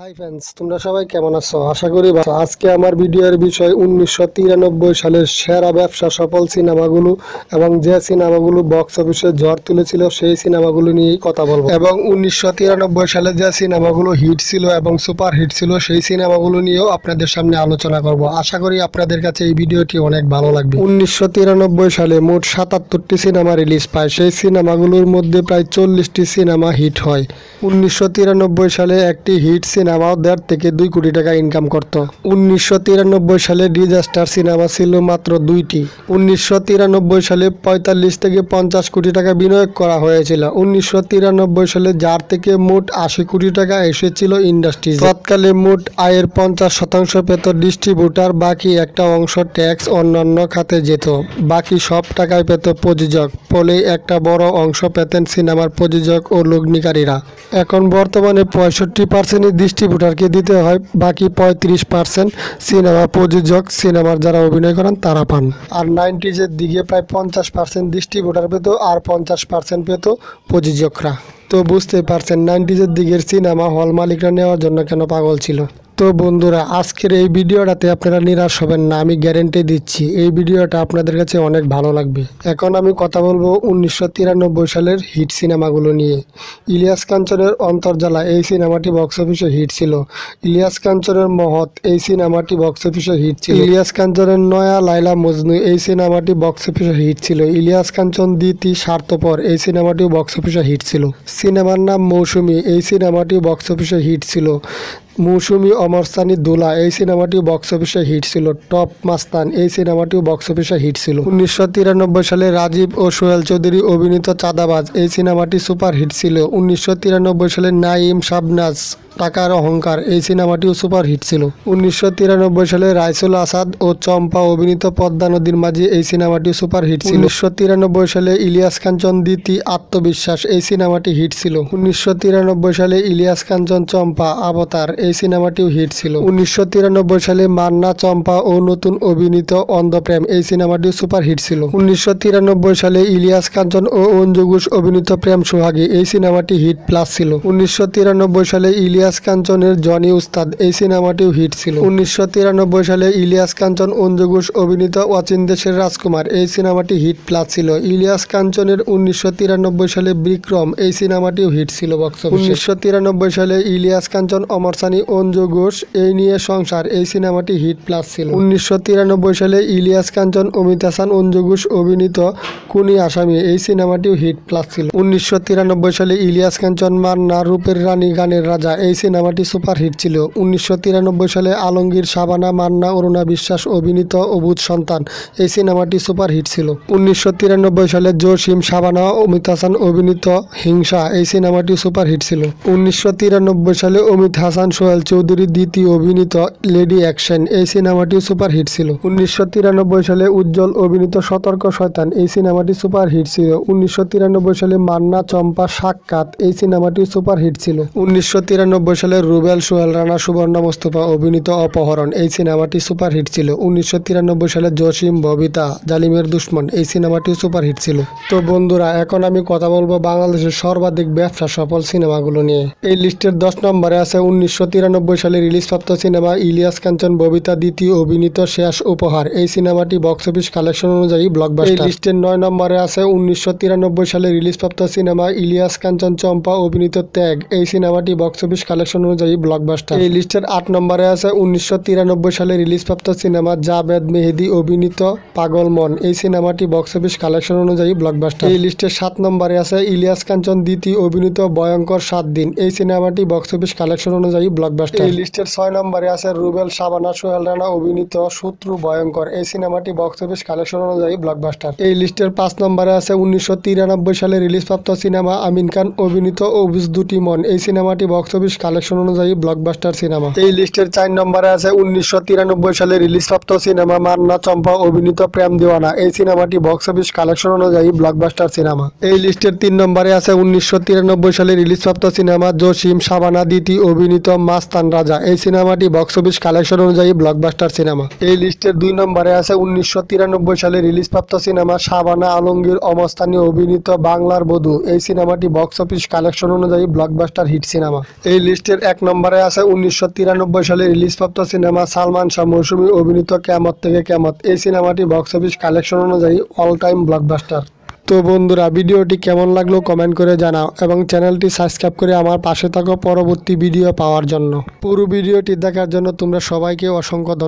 Hi friends, তোমরা সবাই কেমন আছো? আশা করি ভালো। আজকে আমার ভিডিওর বিষয় 1993 সালের সেরা ব্যবসা সফল সিনেমাগুলো এবং যে সিনেমাগুলো বক্স অফিসে ঝড় তুলেছিল সেই সিনেমাগুলো নিয়েই কথা বলবো। এবং 1993 সালে যে সিনেমাগুলো হিট ছিল এবং সুপার হিট ছিল সেই সিনেমাগুলো নিয়েও আপনাদের সামনে আলোচনা করব। আশা করি আপনাদের কাছে এই ভিডিওটি অনেক ভালো লাগবে। 1993 সালে মোট 77টি সিনেমা রিলিজ পায়। সেই সিনেমাগুলোর মধ্যে প্রায় 40টি সিনেমা হিট হয়। 1993 সালে একটি হিট সিনেমাও 1.5 থেকে 2 কোটি টাকা ইনকাম করত। 1993 সালে ডিজাস্টার সিনেমা ছিল মাত্র 2টি। 1993 সালে 45 থেকে 50 কোটি টাকা বিনিয়োগ করা হয়েছিল। 1993 সালে যার থেকে মোট 80 কোটি টাকা এসেছিল ইন্ডাস্ট্রি। তৎকালে মোট আয়ের 50% পেত ডিস্ট্রিবিউটার, বাকি একটা অংশ ট্যাক্স অন্যান্য খাতে যেত। বাকি সব টাকায় পেত প্রযোজক, ফলে একটা বড় অংশ পেতেন সিনেমার প্রযোজক ও লগ্নিকারীরা। এখন বর্তমানে 65% ডিস্ট্রিবিউটারকে দিতে হয়, বাকি 35% সিনেমা প্রযোজক, সিনেমার যারা অভিনয় করেন তারা পান। আর 90s-এর দিকে প্রায় 50% ডিস্ট্রিবিউটার পেত আর 50% পেত প্রযোজকরা। তো বুঝতে পারছেন 90s-এর দিকের সিনেমা হল মালিকরা নেওয়ার জন্য কেন পাগল ছিল। তো বন্ধুরা, আজকের এই ভিডিওটাতে আপনারা নিরাশ হবেন না, আমি গ্যারেন্টি দিচ্ছি এই ভিডিওটা আপনাদের কাছে অনেক ভালো লাগবে। এখন আমি কথা বলবো 1993 সালের হিট সিনেমাগুলো নিয়ে। ইলিয়াস কাঞ্চনের অন্তর্জালা এই সিনেমাটি বক্স অফিসে হিট ছিল। ইলিয়াস কাঞ্চনের মহৎ এই সিনেমাটি বক্স অফিসে হিট ছিল। ইলিয়াস কাঞ্চনের নয়া লাইলা মজনু এই সিনেমাটি বক্স অফিসে হিট ছিল। ইলিয়াস কাঞ্চন দ্বিতীয় স্বার্থপর এই সিনেমাটিও বক্স অফিসে হিট ছিল। সিনেমার নাম মৌসুমী এই সিনেমাটিও বক্স অফিসে হিট ছিল। মৌসুমী অমরসানি দুলা এই সিনেমাটিও বক্স অফিসে হিট ছিল। টপ মাস্তান এই সিনেমাটিও বক্স অফিসে হিট ছিল। 1993 সালে রাজীব ও সোহেল চৌধুরী অভিনীত চাঁদাবাজ এই সিনেমাটি সুপার হিট ছিল। 1993 সালে নাইম শাবনাজ টাকার অহংকার এই সিনেমাটিও সুপার হিট ছিল। 1993 সালে রাইসুল আসাদ ও চম্পা অভিনীত পদ্মা নদীর মাঝি এই সিনেমাটি সুপার হিট ছিল। 1993 সালে ইলিয়াস কাঞ্চন দ্বিতীয় আত্মবিশ্বাস এই সিনেমাটি হিট ছিল। 1993 সালে ইলিয়াস কাঞ্চন চম্পা অবতার এই সিনেমাটিও হিট ছিল। 1993 সালে মান্না চম্পা ও নতুন অভিনীত অন্ধপ্রেম এই সিনেমাটিও সুপার হিট ছিল। 1993 সালে ইলিয়াস কাঞ্চন ও অঞ্জু ঘোষ অভিনীত প্রেম সোহাগী এই সিনেমাটি হিট প্লাস ছিল। 1993 সালে ইলিয়াস কাঞ্চনের জনি উস্তাদ এই সিনেমাটিও হিট ছিল। 1993 সালে ইলিয়াস কাঞ্চন অঞ্জু ঘোষ অভিনীত অচিন দেশের রাজকুমার এই সিনেমাটি হিট প্লাস ছিল। ইলিয়াস কাঞ্চনের 1993 সালে বিক্রম এই সিনেমাটিও হিট ছিল বক্স অফিসে। 1993 সালে ইলিয়াস কাঞ্চন অমরসানি অঞ্জু ঘোষ এই নিয়ে সংসার এই সিনেমাটি হিট প্লাস ছিল। 1993 সালে ইলিয়াস কাঞ্চন অমিত হাসান অঞ্জু ঘোষ অভিনীত খুনি আসামি এই সিনেমাটিও হিট প্লাস ছিল। 1993 সালে ইলিয়াস কাঞ্চন মান্না রূপের রানী গানের রাজা এই সিনেমাটি সুপার হিট ছিল। 1993 সালে আলমগীর শাবানা মান্না অরুণা বিশ্বাস অভিনীত অবুধ সন্তান এই সিনেমাটি সুপার হিট ছিল। 1993 সালে জসিম শাবানা অমিত হাসান অভিনীত হিংসা এই সিনেমাটি সুপার হিট ছিল। 1993 সালে অমিত হাসান সোহেল চৌধুরী দ্বিতীয় অভিনীত লেডি অ্যাকশন এই সিনেমাটি সুপার হিট ছিল। 1993 সালে উজ্জ্বল অভিনীত সতর্ক শয়তান এই সিনেমাটি সুপার হিট ছিল। 1993 সালে মান্না চম্পা সাক্ষাৎ এই সিনেমাটি সুপার হিট ছিল। 1993 সালে রুবেল সোহেল রানা সুবর্ণা মোস্তফা অভিনীত অপহরণ এই সিনেমাটি সুপার হিট ছিল। 1993 সালে জসিম ববিতা জালিমের দুশ্মন এই সিনেমাটি সুপার হিট ছিল। তো বন্ধুরা, এখন আমি কথা বলবো বাংলাদেশের সর্বাধিক ব্যবসা সফল সিনেমাগুলো নিয়ে। এই লিস্টের 10 নম্বরে আছে 1993 সালে রিলিজপ্রাপ্ত সিনেমা ইলিয়াস কাঞ্চন ববিতা দ্বিতীয় অভিনীত শেষ উপহার এই সিনেমাটি বক্স অফিস কালেকশন অনুযায়ী ব্লকবাস্টার। এই লিস্টের 9 নম্বরে আছে 1993 সালে রিলিজপ্রাপ্ত সিনেমা ইলিয়াস কাঞ্চন চম্পা অভিনীত ত্যাগ এই সিনেমাটি বক্স অফিস কালেকশন অনুযায়ী ব্লকবাস্টার। এই লিস্টের 8 নম্বরে আছে 1993 সালে রিলিজপ্রাপ্ত সিনেমা জাভেদ মেহেদী অভিনীত পাগল মন এই সিনেমাটি বক্স অফিস কালেকশন অনুযায়ী ব্লকবাস্টার। এই লিস্টের 7 নম্বরে আছে ইলিয়াস কাঞ্চন দ্বিতীয় অভিনীত ভয়ঙ্কর 7 দিন এই সিনেমাটি বক্স অফিস কালেকশন অনুযায়ী ব্লকবাস্টার। এই লিস্টের 6 নম্বরে আছে রুবেল শাবানা সোহেল রানা অভিনীত শত্রু ভয়ঙ্কর এই সিনেমাটি বক্স অফিস কালেকশন অনুযায়ী ব্লকবাস্টার। এই লিস্টের 5 নম্বরে আছে 1993 সালে রিলিজপ্রাপ্ত সিনেমা আমিন খান অভিনীত অবুজ দুটি মন এই সিনেমাটি বক্স অফিস কালেকশন অনুযায়ী ব্লকবাস্টার সিনেমা। এই লিস্টের 4 নম্বরে আছে 1993 সালে রিলিজপ্রাপ্ত সিনেমা মান্না চম্পা অভিনীত প্রেম দিওয়ানা এই সিনেমাটি বক্স অফিস কালেকশন অনুযায়ী ব্লকবাস্টার সিনেমা। এই লিস্টের 3 নম্বরে আছে 1993 সালে রিলিজপ্রাপ্ত সিনেমা জসিম শাবানা দ্বিতীয় অভিনীত মাস্তান রাজা। এই সিনেমাটি বক্স অফিস কালেকশন অনুযায়ী ব্লকবাস্টার সিনেমা। এই লিস্টের 2 নম্বরে আছে 1993 সালে রিলিজপ্রাপ্ত সিনেমা শাবানা আলমগীর অমস্তানি অভিনীত বাংলার বধূ। এই সিনেমাটি বক্স অফিস কালেকশন অনুযায়ী ব্লকবাস্টার হিট সিনেমা। এই লিস্টের 1 নম্বরে আছে 1993 সালে রিলিজপ্রাপ্ত সিনেমা সালমান শাহ মৌসুমী অভিনীত কিয়ামত থেকে কিয়ামত। এই সিনেমাটি বক্স অফিস কালেকশন অনুযায়ী অল টাইম ব্লকবাস্টার। তো বন্ধুরা, ভিডিওটি কেমন লাগলো কমেন্ট করে জানাও এবং চ্যানেলটি সাবস্ক্রাইব করে আমার পাশে থাকো পরবর্তী ভিডিও পাওয়ার জন্য। পুরো ভিডিওটি দেখার জন্য তোমরা সবাইকে অসংখ্য ধন্যবাদ।